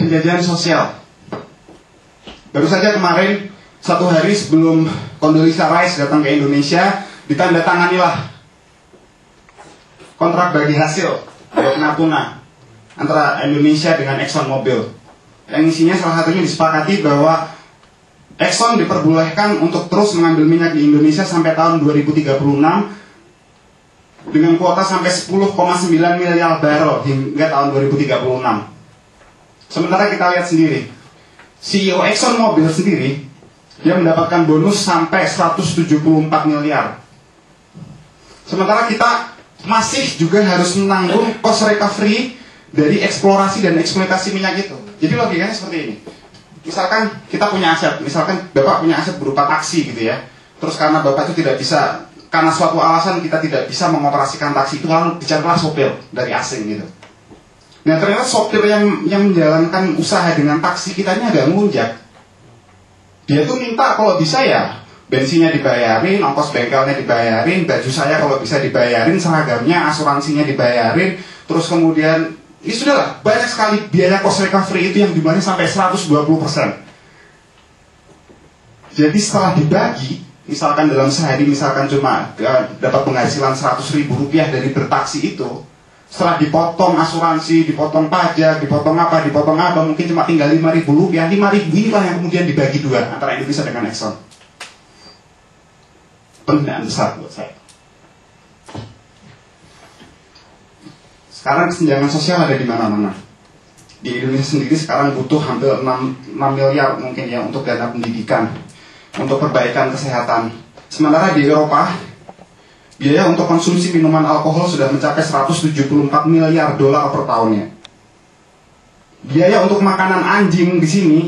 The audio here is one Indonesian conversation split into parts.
penjajahan sosial. Baru saja kemarin, 1 hari sebelum Condoleezza Rice datang ke Indonesia, ditandatanganilah kontrak bagi hasil Teluk Natuna antara Indonesia dengan Exxon Mobil. Yang isinya salah satunya disepakati bahwa Exxon diperbolehkan untuk terus mengambil minyak di Indonesia sampai tahun 2036 dengan kuota sampai 10,9 miliar barrel hingga tahun 2036. Sementara kita lihat sendiri, CEO Exxon Mobil sendiri, dia mendapatkan bonus sampai 174 miliar. Sementara kita masih juga harus menanggung cost recovery dari eksplorasi dan eksploitasi minyak itu. Jadi logikanya seperti ini. Misalkan kita punya aset, misalkan Bapak punya aset berupa taksi gitu ya. Terus karena Bapak itu tidak bisa, karena suatu alasan kita tidak bisa mengoperasikan taksi itu, lalu dicarilah sopir dari asing gitu. Nah ternyata sopir yang menjalankan usaha dengan taksi kita ini agak ngelunjak. Dia tuh minta kalau bisa ya bensinnya dibayarin, ongkos bengkelnya dibayarin, baju saya kalau bisa dibayarin, seragamnya, asuransinya dibayarin, terus kemudian ya sudahlah, banyak sekali biaya cost recovery itu yang jumlahnya sampai 120%. Jadi setelah dibagi, misalkan dalam sehari misalkan cuma dapat penghasilan 100.000 rupiah dari bertaksi itu, setelah dipotong asuransi, dipotong pajak, dipotong apa, mungkin cuma tinggal 5.000 rupiah. 5.000 inilah yang kemudian dibagi dua antara Indonesia dengan Exxon. Penghinaan besar buat saya. Sekarang kesenjangan sosial ada di mana-mana. Di Indonesia sendiri sekarang butuh hampir 6 miliar mungkin ya untuk dana pendidikan, untuk perbaikan kesehatan. Sementara di Eropa, biaya untuk konsumsi minuman alkohol sudah mencapai 174 miliar dolar per tahunnya. Biaya untuk makanan anjing di sini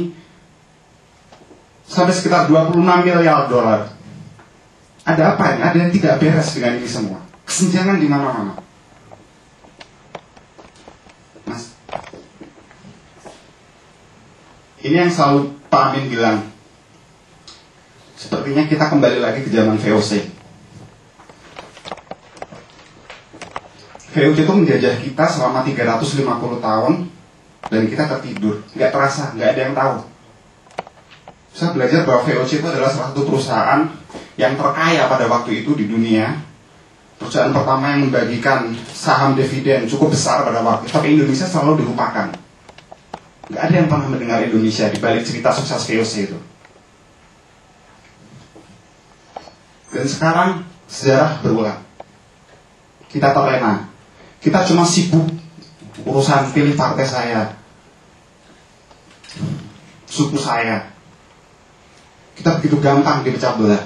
sampai sekitar 26 miliar dolar. Ada apa ini? Ada yang tidak beres dengan ini semua. Kesenjangan di mana-mana. Mas, ini yang selalu Pak Amin bilang. Sepertinya kita kembali lagi ke zaman VOC. VOC itu menjajah kita selama 350 tahun dan kita tertidur, nggak terasa, nggak ada yang tahu. Saya belajar bahwa VOC itu adalah salah satu perusahaan yang terkaya pada waktu itu di dunia. Perusahaan pertama yang membagikan saham dividen cukup besar pada waktu itu, tapi Indonesia selalu dilupakan. Nggak ada yang pernah mendengar Indonesia di balik cerita sukses VOC itu. Dan sekarang sejarah berulang. Kita terlena. Kita cuma sibuk urusan pilih partai saya, suku saya. Kita begitu gampang dipecah belah.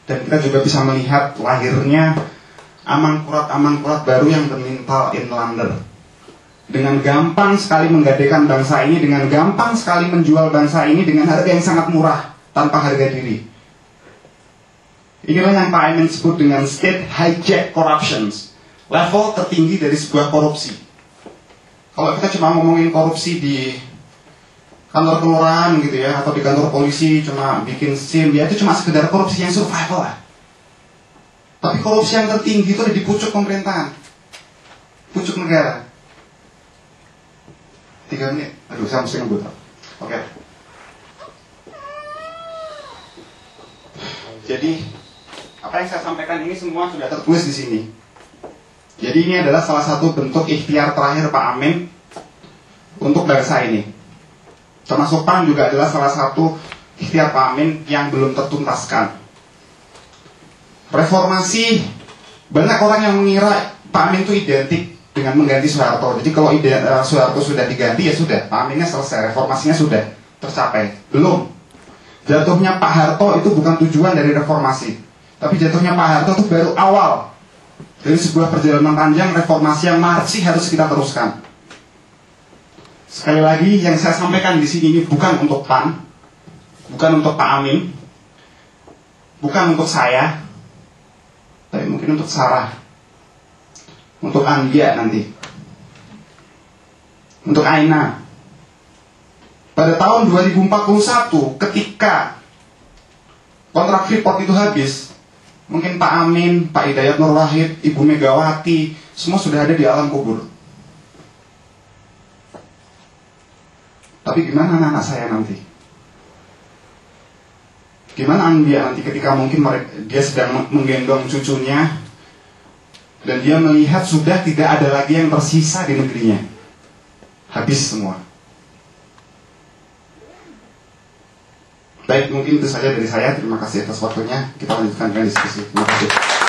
Dan kita juga bisa melihat lahirnya amangkurat baru yang bermental inlander. Dengan gampang sekali menggadekan bangsa ini, dengan gampang sekali menjual bangsa ini dengan harga yang sangat murah, tanpa harga diri. Inilah yang Pak Amin sebut dengan state hijack corruptions, level tertinggi dari sebuah korupsi. Kalau kita cuma ngomongin korupsi di kantor kelurahan gitu ya, atau di kantor polisi cuma bikin SIM, ya itu cuma sekedar korupsi yang survival lah. Tapi korupsi yang tertinggi itu ada di pucuk pemerintahan, pucuk negara. 3 menit, aduh saya mesti ngebut. Oke. Jadi apa yang saya sampaikan ini semua sudah tertulis di sini. Jadi ini adalah salah satu bentuk ikhtiar terakhir Pak Amin untuk bangsa ini. Termasuk PAN juga adalah salah satu ikhtiar Pak Amin yang belum tertuntaskan. Reformasi, banyak orang yang mengira Pak Amin itu identik dengan mengganti Soeharto. Jadi kalau Soeharto sudah diganti ya sudah, Pak Aminnya selesai, reformasinya sudah tercapai. Belum. Jatuhnya Pak Harto itu bukan tujuan dari reformasi, tapi jatuhnya Pak Harto itu baru awal dari sebuah perjalanan panjang reformasi yang masih harus kita teruskan. Sekali lagi yang saya sampaikan di sini ini bukan untuk PAN, bukan untuk Pak Amin, bukan untuk saya, tapi mungkin untuk Sarah, untuk Anggia nanti, untuk Aina. Pada tahun 2041 ketika kontrak Freeport itu habis, mungkin Pak Amin, Pak Hidayat Nur Wahid, Ibu Megawati, semua sudah ada di alam kubur. Tapi gimana anak-anak saya nanti? Gimana dia nanti ketika mungkin dia sedang menggendong cucunya dan dia melihat sudah tidak ada lagi yang tersisa di negerinya, habis semua. Baik, mungkin itu saja dari saya. Terima kasih atas waktunya. Kita lanjutkan dengan diskusi. Terima kasih.